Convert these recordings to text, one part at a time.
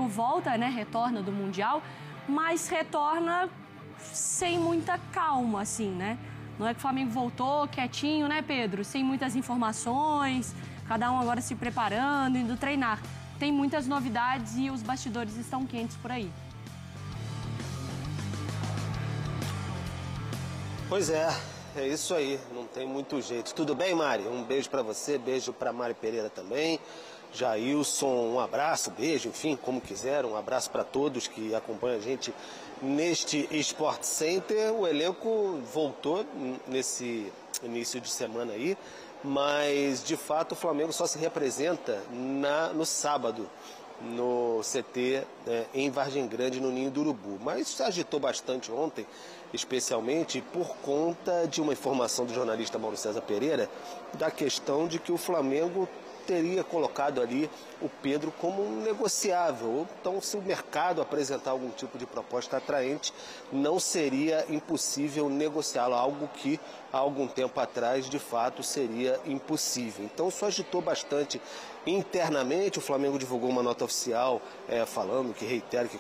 volta, né, retorna do Mundial, mas retorna sem muita calma, assim, né? Não é que o Flamengo voltou quietinho, né, Pedro? Sem muitas informações, cada um agora se preparando, indo treinar. Tem muitas novidades e os bastidores estão quentes por aí. Pois é isso aí, não tem muito jeito. Tudo bem, Mari? Um beijo pra você, beijo pra Mari Pereira também. Jailson, um abraço, beijo, enfim, como quiser. Um abraço para todos que acompanham a gente neste Sport Center. O elenco voltou nesse início de semana aí, mas de fato o Flamengo só se representa no sábado, no CT em Vargem Grande, no Ninho do Urubu. Mas se agitou bastante ontem, especialmente por conta de uma informação do jornalista Mauro César Pereira, da questão de que o Flamengo teria colocado ali o Pedro como um negociável. Então, se o mercado apresentar algum tipo de proposta atraente, não seria impossível negociá-lo, algo que há algum tempo atrás, de fato, seria impossível. Então, isso agitou bastante internamente. O Flamengo divulgou uma nota oficial falando que reitera que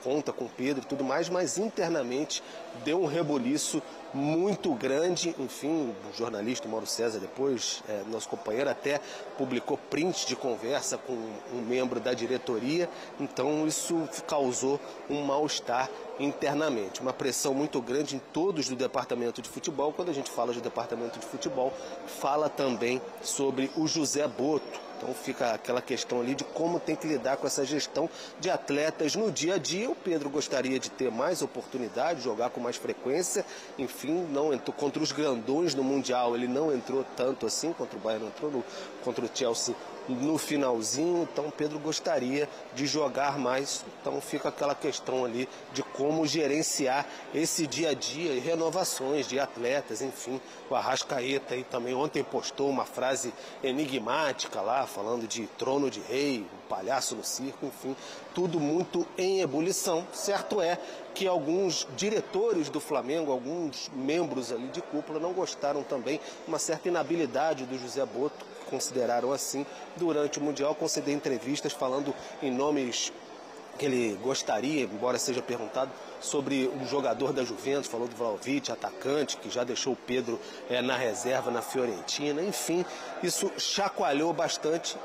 conta com o Pedro e tudo mais, mas internamente deu um reboliço muito grande. Enfim, o jornalista Mauro César depois, nosso companheiro, até publicou print de conversa com um membro da diretoria. Então isso causou um mal-estar internamente, uma pressão muito grande em todos do departamento de futebol. Quando a gente fala de departamento de futebol, fala também sobre o José Botto. Então fica aquela questão ali de como tem que lidar com essa gestão de atletas no dia a dia. O Pedro gostaria de ter mais oportunidade, jogar com mais frequência. Enfim, não entrou contra os grandões no Mundial, ele não entrou tanto assim, contra o Bayern entrou, contra o Chelsea no finalzinho. Então o Pedro gostaria de jogar mais. Então fica aquela questão ali de como gerenciar esse dia a dia e renovações de atletas. Enfim, o Arrascaeta aí também ontem postou uma frase enigmática lá, falando de trono de rei, um palhaço no circo, enfim, tudo muito em ebulição. Certo é que alguns diretores do Flamengo, alguns membros ali de cúpula não gostaram também, uma certa inabilidade do José Botto, consideraram assim, durante o Mundial, conceder entrevistas falando em nomes que ele gostaria, embora seja perguntado, sobre um jogador da Juventus, falou do Vlahovic, atacante, que já deixou o Pedro na reserva na Fiorentina. Enfim, isso chacoalhou bastante,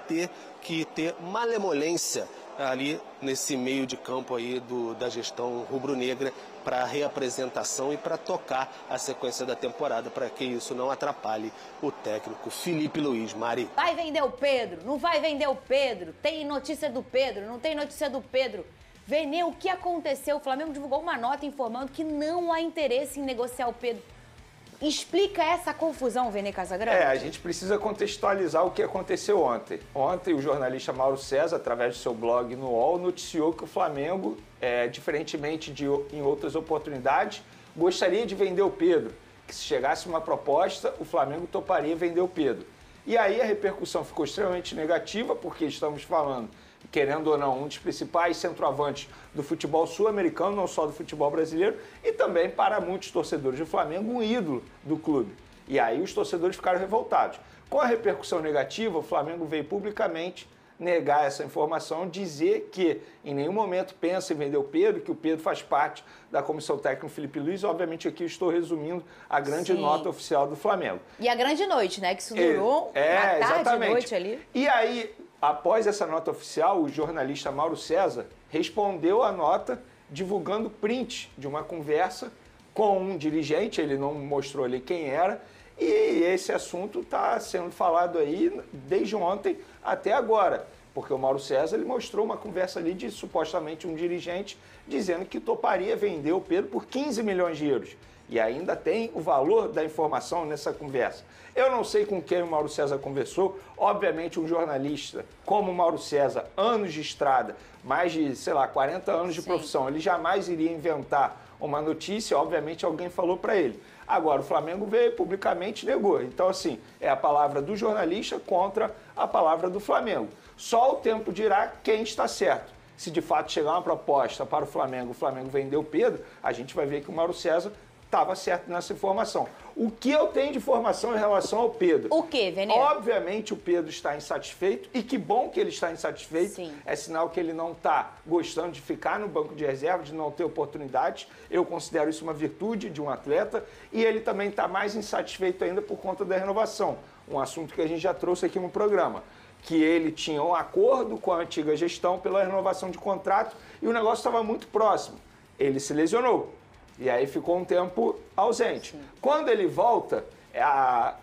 ter que ter malemolência ali nesse meio de campo aí da gestão rubro-negra para a reapresentação e para tocar a sequência da temporada, para que isso não atrapalhe o técnico Felipe Luiz. Mari. Vai vender o Pedro? Não vai vender o Pedro? Tem notícia do Pedro? Não tem notícia do Pedro? Vene, o que aconteceu? O Flamengo divulgou uma nota informando que não há interesse em negociar o Pedro. Explica essa confusão, Vene Casagrande. A gente precisa contextualizar o que aconteceu ontem. Ontem, o jornalista Mauro César, através do seu blog no UOL, noticiou que o Flamengo, diferentemente de em outras oportunidades, gostaria de vender o Pedro. Que se chegasse uma proposta, o Flamengo toparia vender o Pedro. E aí a repercussão ficou extremamente negativa, porque estamos falando, querendo ou não, um dos principais centroavantes do futebol sul-americano, não só do futebol brasileiro, e também para muitos torcedores do Flamengo, um ídolo do clube. E aí os torcedores ficaram revoltados. Com a repercussão negativa, o Flamengo veio publicamente negar essa informação, dizer que em nenhum momento pensa em vender o Pedro, que o Pedro faz parte da comissão técnica Felipe Luiz. Obviamente aqui eu estou resumindo a grande nota oficial do Flamengo. E a grande noite, né? Que isso durou uma tarde e noite ali. E aí, após essa nota oficial, o jornalista Mauro César respondeu à nota divulgando print de uma conversa com um dirigente, ele não mostrou ali quem era, e esse assunto está sendo falado aí desde ontem até agora, porque o Mauro César ele mostrou uma conversa ali de supostamente um dirigente dizendo que toparia vender o Pedro por 15 milhões de euros. E ainda tem o valor da informação nessa conversa. Eu não sei com quem o Mauro César conversou. Obviamente um jornalista como o Mauro César, anos de estrada, mais de, 40 anos de profissão, ele jamais iria inventar uma notícia. Obviamente alguém falou para ele. Agora o Flamengo veio publicamente e negou. Então assim, é a palavra do jornalista contra a palavra do Flamengo. Só o tempo dirá quem está certo. Se de fato chegar uma proposta para o Flamengo vender o Pedro, a gente vai ver que o Mauro César estava certo nessa informação. O que eu tenho de informação em relação ao Pedro? O quê, Vene? Obviamente o Pedro está insatisfeito, e que bom que ele está insatisfeito. Sim. É sinal que ele não está gostando de ficar no banco de reserva, de não ter oportunidades. Eu considero isso uma virtude de um atleta. E ele também está mais insatisfeito ainda por conta da renovação. Um assunto que a gente já trouxe aqui no programa. Que ele tinha um acordo com a antiga gestão pela renovação de contrato e o negócio estava muito próximo. Ele se lesionou e aí ficou um tempo ausente. Sim. Quando ele volta,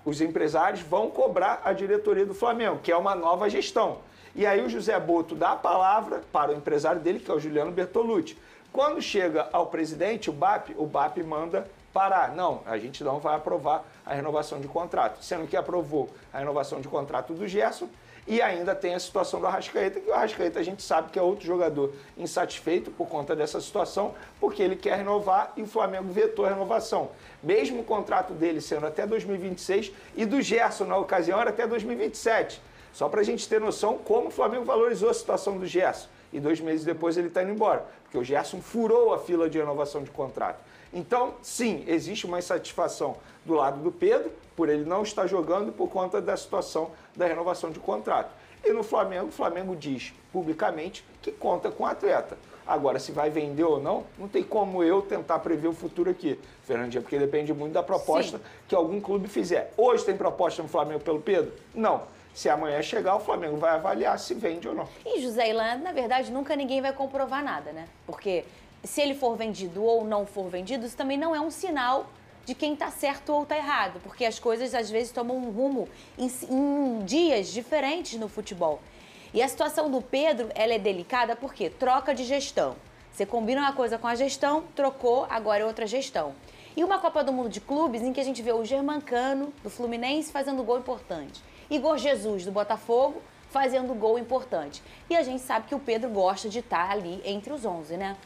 os empresários vão cobrar a diretoria do Flamengo, que é uma nova gestão. E aí o José Botto dá a palavra para o empresário dele, que é o Juliano Bertolucci. Quando chega ao presidente, o BAP manda parar. Não, a gente não vai aprovar a renovação de contrato. Sendo que aprovou a renovação de contrato do Gerson. E ainda tem a situação do Arrascaeta, que o Arrascaeta a gente sabe que é outro jogador insatisfeito por conta dessa situação, porque ele quer renovar e o Flamengo vetou a renovação. Mesmo o contrato dele sendo até 2026 e do Gerson, na ocasião, era até 2027. Só para a gente ter noção como o Flamengo valorizou a situação do Gerson. E 2 meses depois ele está indo embora, porque o Gerson furou a fila de renovação de contrato. Então, sim, existe uma insatisfação do lado do Pedro, por ele não estar jogando por conta da situação da renovação de contrato. E no Flamengo, o Flamengo diz publicamente que conta com o atleta. Agora, se vai vender ou não, não tem como eu tentar prever o futuro aqui, Fernandinha, porque depende muito da proposta que algum clube fizer. Hoje tem proposta no Flamengo pelo Pedro? Não. Se amanhã chegar, o Flamengo vai avaliar se vende ou não. E, José Ilan, na verdade, nunca ninguém vai comprovar nada, né? Porque se ele for vendido ou não for vendido, isso também não é um sinal de quem está certo ou está errado, porque as coisas às vezes tomam um rumo em dias diferentes no futebol. E a situação do Pedro, ela é delicada porque troca de gestão. Você combina uma coisa com a gestão, trocou, agora é outra gestão. E uma Copa do Mundo de clubes em que a gente vê o Germancano, do Fluminense, fazendo gol importante. Igor Jesus, do Botafogo, fazendo gol importante. E a gente sabe que o Pedro gosta de estar ali entre os 11, né?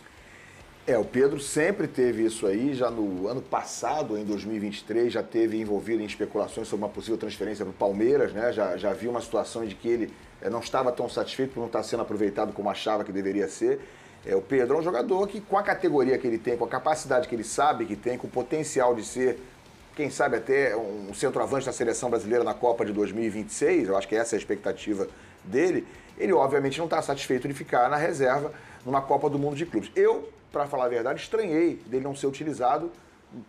O Pedro sempre teve isso aí, já no ano passado, em 2023, já teve envolvido em especulações sobre uma possível transferência para o Palmeiras, né? Já viu uma situação de que ele não estava tão satisfeito por não estar sendo aproveitado como achava que deveria ser. O Pedro é um jogador que, com a categoria que ele tem, com a capacidade que ele sabe que tem, com o potencial de ser, quem sabe até um centroavante da seleção brasileira na Copa de 2026, eu acho que essa é a expectativa dele, ele obviamente não está satisfeito de ficar na reserva numa Copa do Mundo de clubes. Eu, para falar a verdade, estranhei dele não ser utilizado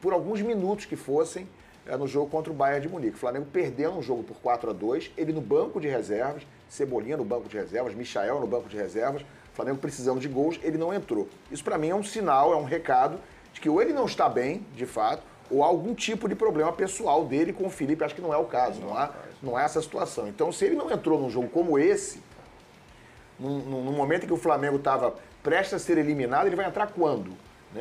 por alguns minutos que fossem no jogo contra o Bayern de Munique. O Flamengo perdendo um jogo por 4-2, ele no banco de reservas, Cebolinha no banco de reservas, Michael no banco de reservas, o Flamengo precisando de gols, ele não entrou. Isso para mim é um sinal, é um recado de que ou ele não está bem, de fato, ou há algum tipo de problema pessoal dele com o Felipe. Acho que não é o caso, não há essa situação. Então, se ele não entrou num jogo como esse, num momento em que o Flamengo estava prestes a ser eliminado, ele vai entrar quando?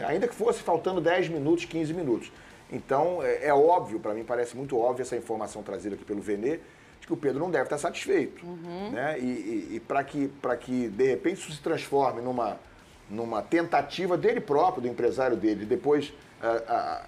Ainda que fosse faltando 10 minutos, 15 minutos. Então, é óbvio, para mim parece muito óbvio essa informação trazida aqui pelo Venê, de que o Pedro não deve estar satisfeito. Né? E para que, de repente, isso se transforme numa tentativa dele próprio, do empresário dele, depois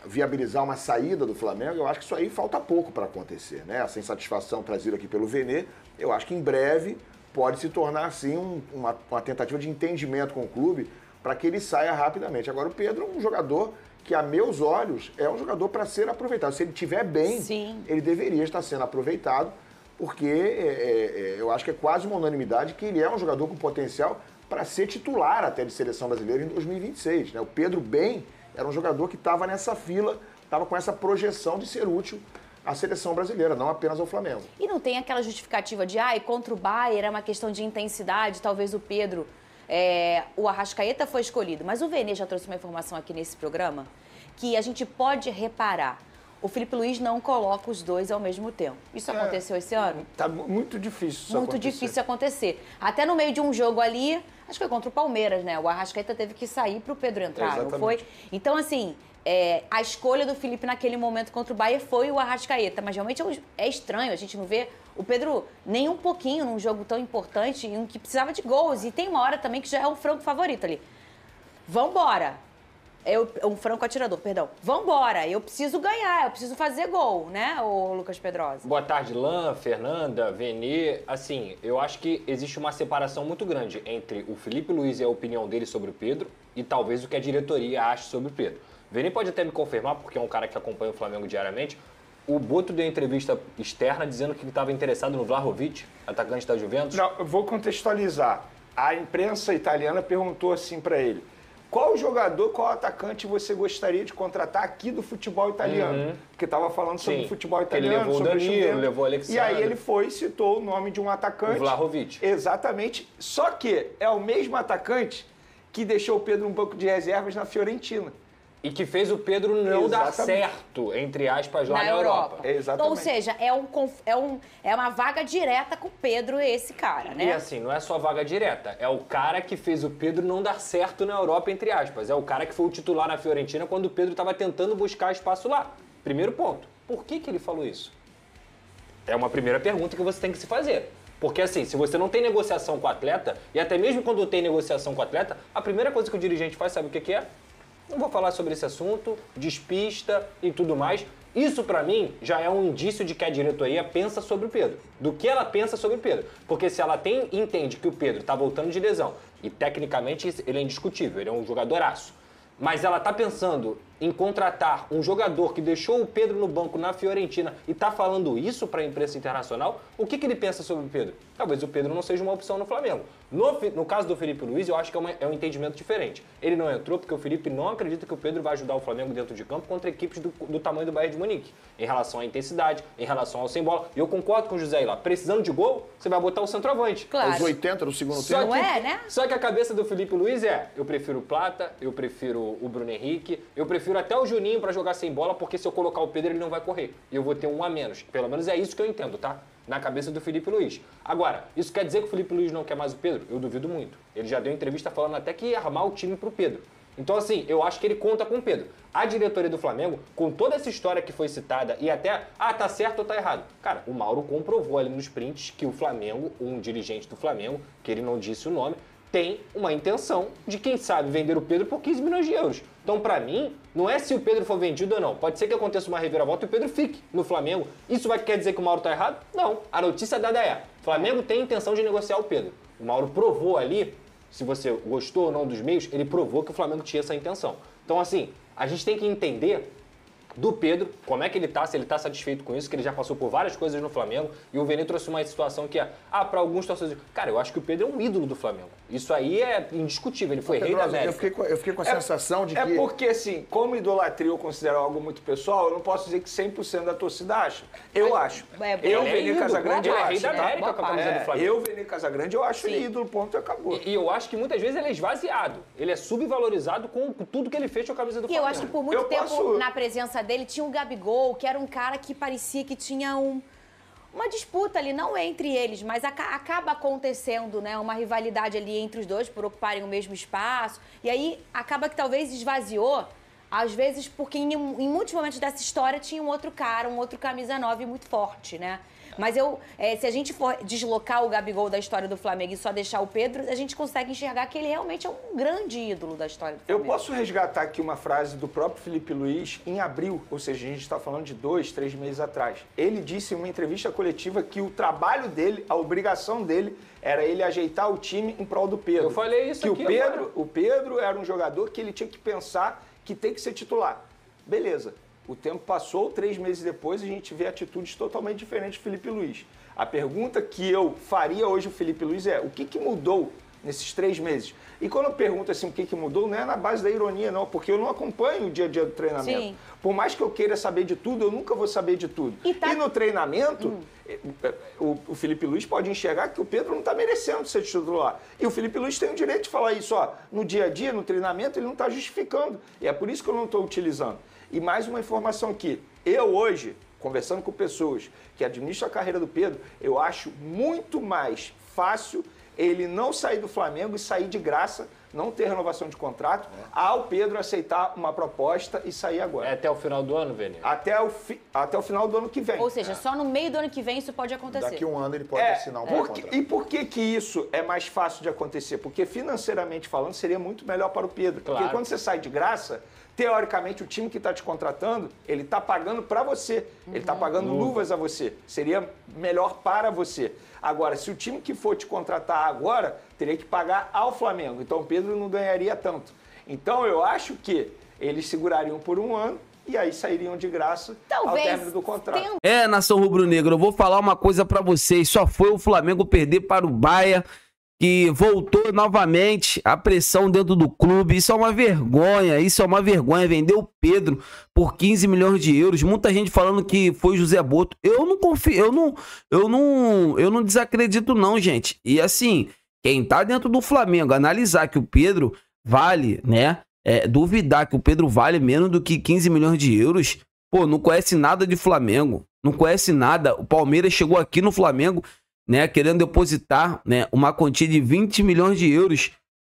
viabilizar uma saída do Flamengo, eu acho que isso aí falta pouco para acontecer. Né? Essa insatisfação trazida aqui pelo Venê, eu acho que em breve pode se tornar, assim, uma tentativa de entendimento com o clube para que ele saia rapidamente. Agora, o Pedro é um jogador que, a meus olhos, é um jogador para ser aproveitado. Se ele estiver bem, ele deveria estar sendo aproveitado, porque eu acho que é quase uma unanimidade que ele é um jogador com potencial para ser titular até de seleção brasileira em 2026. Né? O Pedro bem era um jogador que estava nessa fila, estava com essa projeção de ser útil à seleção brasileira, não apenas ao Flamengo. E não tem aquela justificativa de, contra o Bayern é uma questão de intensidade, talvez o Pedro, o Arrascaeta foi escolhido. Mas o Venê já trouxe uma informação aqui nesse programa que a gente pode reparar. O Felipe Luiz não coloca os dois ao mesmo tempo. Isso aconteceu esse ano? Tá muito difícil isso Muito difícil acontecer. Até no meio de um jogo ali, acho que foi contra o Palmeiras, né? O Arrascaeta teve que sair para o Pedro entrar, não foi? Então, assim, a escolha do Felipe naquele momento contra o Bayern foi o Arrascaeta. Mas realmente é estranho, a gente não vê o Pedro nem um pouquinho num jogo tão importante, em um que precisava de gols. E tem uma hora também que já é um franco favorito ali. Vambora! Um franco atirador, perdão. Vambora, eu preciso ganhar, eu preciso fazer gol, né, o Lucas Pedrosa? Boa tarde, Lan, Fernanda, Venê. Assim, eu acho que existe uma separação muito grande entre o Felipe Luiz e a opinião dele sobre o Pedro e talvez o que a diretoria acha sobre o Pedro. Veni pode até me confirmar, porque é um cara que acompanha o Flamengo diariamente. O Boto deu entrevista externa dizendo que ele estava interessado no Vlahovic, atacante da Juventus. Não, eu vou contextualizar. A imprensa italiana perguntou assim para ele: qual jogador, qual atacante você gostaria de contratar aqui do futebol italiano? Porque estava falando sobre o futebol italiano, ele levou sobre o Danilo, levou o E aí ele foi e citou o nome de um atacante. O Vlahovic. Exatamente. Só que é o mesmo atacante que deixou o Pedro um banco de reservas na Fiorentina. E que fez o Pedro não dar certo, entre aspas, lá na Europa. Exatamente. Ou seja, é uma vaga direta com o Pedro, esse cara, né? E assim, não é só vaga direta. É o cara que fez o Pedro não dar certo na Europa, entre aspas. É o cara que foi o titular na Fiorentina quando o Pedro estava tentando buscar espaço lá. Primeiro ponto. Por que ele falou isso? É uma primeira pergunta que você tem que se fazer. Porque assim, se você não tem negociação com o atleta, e até mesmo quando tem negociação com o atleta, a primeira coisa que o dirigente faz, sabe o que é? Não vou falar sobre esse assunto, despista e tudo mais. Isso, pra mim, já é um indício de que a diretoria pensa sobre o Pedro. Do que ela pensa sobre o Pedro. Porque se ela entende que o Pedro tá voltando de lesão, e tecnicamente ele é indiscutível, ele é um jogadoraço, mas ela tá pensando em contratar um jogador que deixou o Pedro no banco na Fiorentina e tá falando isso para a imprensa internacional, o que ele pensa sobre o Pedro? Talvez o Pedro não seja uma opção no Flamengo. No caso do Felipe Luiz, eu acho que é um entendimento diferente. Ele não entrou porque o Felipe não acredita que o Pedro vai ajudar o Flamengo dentro de campo contra equipes do tamanho do Bayern de Munique, em relação à intensidade, em relação ao sem bola. E eu concordo com o José aí lá, precisando de gol, você vai botar o centroavante. Claro. Aos 80 do segundo tempo. Não é, né? Só que a cabeça do Felipe Luiz eu prefiro o Plata, eu prefiro o Bruno Henrique, eu prefiro até o Juninho pra jogar sem bola, porque se eu colocar o Pedro ele não vai correr. E eu vou ter um a menos. Pelo menos é isso que eu entendo, tá? Na cabeça do Felipe Luiz. Agora, isso quer dizer que o Felipe Luiz não quer mais o Pedro? Eu duvido muito. Ele já deu entrevista falando até que ia armar o time pro Pedro. Então, assim, eu acho que ele conta com o Pedro. A diretoria do Flamengo, com toda essa história que foi citada e até, tá certo ou tá errado. Cara, o Mauro comprovou ali nos prints que o Flamengo, um dirigente do Flamengo, que ele não disse o nome, tem uma intenção de, quem sabe, vender o Pedro por 15 milhões de euros. Então, pra mim, não é se o Pedro for vendido ou não. Pode ser que aconteça uma reviravolta e o Pedro fique no Flamengo. Isso quer dizer que o Mauro tá errado? Não. A notícia dada é: o Flamengo tem intenção de negociar o Pedro. O Mauro provou ali, se você gostou ou não dos meios, ele provou que o Flamengo tinha essa intenção. Então, assim, a gente tem que entender do Pedro, como é que ele tá, se ele tá satisfeito com isso, que ele já passou por várias coisas no Flamengo, e o Vene trouxe uma situação que para alguns torcedores... Cara, eu acho que o Pedro é um ídolo do Flamengo. Isso aí é indiscutível, ele foi rei da América. Eu fiquei com a sensação de que... É porque, assim, como idolatria eu considero algo muito pessoal, eu não posso dizer que 100% da torcida acha. Eu acho. Eu, Vene Casagrande, ele é rei da América com a camisa do Flamengo. Eu, Vene Casagrande, eu acho ele ídolo, ponto, e acabou. E eu acho que muitas vezes ele é esvaziado. Ele é subvalorizado com tudo que ele fez com a camisa do Flamengo. E eu acho que por muito tempo, na presença dele, tinha o Gabigol, que era um cara que parecia que tinha uma disputa ali, não entre eles, mas acaba acontecendo, né, uma rivalidade ali entre os dois por ocuparem o mesmo espaço. E aí acaba que talvez esvaziou, às vezes porque em muitos momentos dessa história tinha um outro cara, um outro camisa 9 muito forte, né? Mas se a gente for deslocar o Gabigol da história do Flamengo e só deixar o Pedro, a gente consegue enxergar que ele realmente é um grande ídolo da história do Flamengo. Eu posso resgatar aqui uma frase do próprio Felipe Luiz em abril, ou seja, a gente está falando de 2, 3 meses atrás. Ele disse em uma entrevista coletiva que o trabalho dele, a obrigação dele, era ele ajeitar o time em prol do Pedro. Eu falei isso aqui agora. O Pedro era um jogador que ele tinha que pensar que tem que ser titular. Beleza. O tempo passou, 3 meses depois, a gente vê atitudes totalmente diferentes do Felipe Luiz. A pergunta que eu faria hoje ao Felipe Luiz é: o que mudou nesses 3 meses? E quando eu pergunto assim, o que mudou, não é na base da ironia, não, porque eu não acompanho o dia a dia do treinamento. Sim. Por mais que eu queira saber de tudo, eu nunca vou saber de tudo. E no treinamento, o Felipe Luiz pode enxergar que o Pedro não está merecendo ser titular. E o Felipe Luiz tem o direito de falar isso, no dia a dia, no treinamento, ele não está justificando. E é por isso que eu não estou utilizando. E mais uma informação aqui. Eu hoje, conversando com pessoas que administram a carreira do Pedro, eu acho muito mais fácil ele não sair do Flamengo e sair de graça, não ter renovação de contrato, ao Pedro aceitar uma proposta e sair agora. É até o final do ano, Vene? Até o final do ano que vem. Ou seja, só no meio do ano que vem isso pode acontecer. Daqui a um ano ele pode assinar um contrato. E por que isso é mais fácil de acontecer? Porque financeiramente falando seria muito melhor para o Pedro. Claro. Porque quando você sai de graça, teoricamente o time que está te contratando, ele está pagando para você. Ele está pagando luvas a você. Seria melhor para você. Agora, se o time que for te contratar agora, teria que pagar ao Flamengo. Então o Pedro não ganharia tanto. Então eu acho que eles segurariam por 1 ano e aí sairiam de graça ao término do contrato. Nação rubro-negra, eu vou falar uma coisa pra vocês. Só foi o Flamengo perder para o Bahia, que voltou novamente a pressão dentro do clube. Isso é uma vergonha, Vendeu o Pedro por 15 milhões de euros. Muita gente falando que foi José Boto. Eu não confio, eu não desacredito não, gente. E assim, quem tá dentro do Flamengo, analisar que o Pedro vale, né? Duvidar que o Pedro vale menos do que 15 milhões de euros, pô, não conhece nada de Flamengo, não conhece nada. O Palmeiras chegou aqui no Flamengo, né, querendo depositar, né, uma quantia de 20 milhões de euros.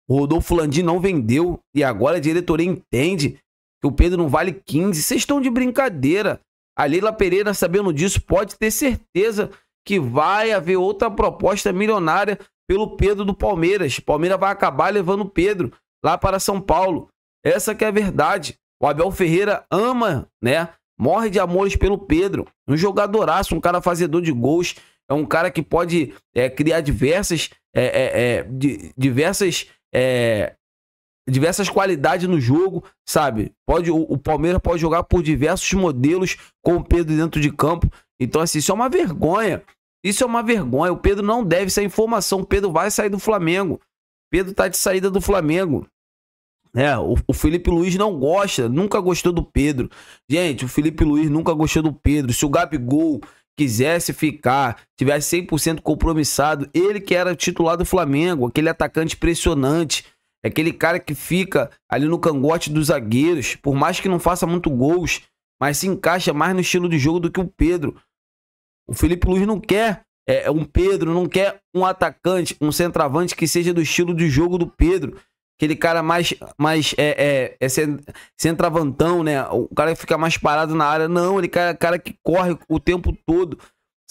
O Rodolfo Landim não vendeu e agora a diretoria entende que o Pedro não vale 15. Vocês estão de brincadeira. A Leila Pereira, sabendo disso, pode ter certeza que vai haver outra proposta milionária pelo Pedro do Palmeiras. O Palmeiras vai acabar levando o Pedro lá para São Paulo. Essa que é a verdade. O Abel Ferreira ama, né? Morre de amores pelo Pedro. Um jogadoraço, um cara fazedor de gols. É um cara que pode criar diversas qualidades no jogo, sabe? O Palmeiras pode jogar por diversos modelos com o Pedro dentro de campo. Então, assim, isso é uma vergonha. Isso é uma vergonha. O Pedro não deve ser informação. O Pedro vai sair do Flamengo. O Pedro tá de saída do Flamengo. O Felipe Luiz não gosta, nunca gostou do Pedro. Gente, o Felipe Luiz nunca gostou do Pedro. Se o Gabigol quisesse ficar, tivesse 100% compromissado, ele que era titular do Flamengo, aquele atacante impressionante, aquele cara que fica ali no cangote dos zagueiros, por mais que não faça muito gols, mas se encaixa mais no estilo de jogo do que o Pedro. O Felipe Luiz não quer um Pedro, não quer um atacante, um centroavante que seja do estilo de jogo do Pedro. Aquele cara mais centroavantão, né? O cara que fica mais parado na área. Não, ele é cara que corre o tempo todo,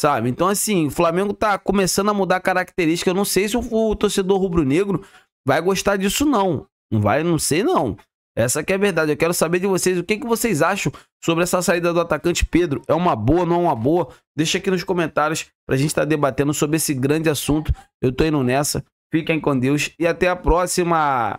sabe? Então, assim, o Flamengo tá começando a mudar a característica. Eu não sei se o torcedor rubro-negro vai gostar disso, não. Não sei, não. Essa que é a verdade. Eu quero saber de vocês, o que vocês acham sobre essa saída do atacante Pedro? É uma boa, não é uma boa? Deixa aqui nos comentários pra gente estar debatendo sobre esse grande assunto. Eu tô indo nessa. Fiquem com Deus e até a próxima!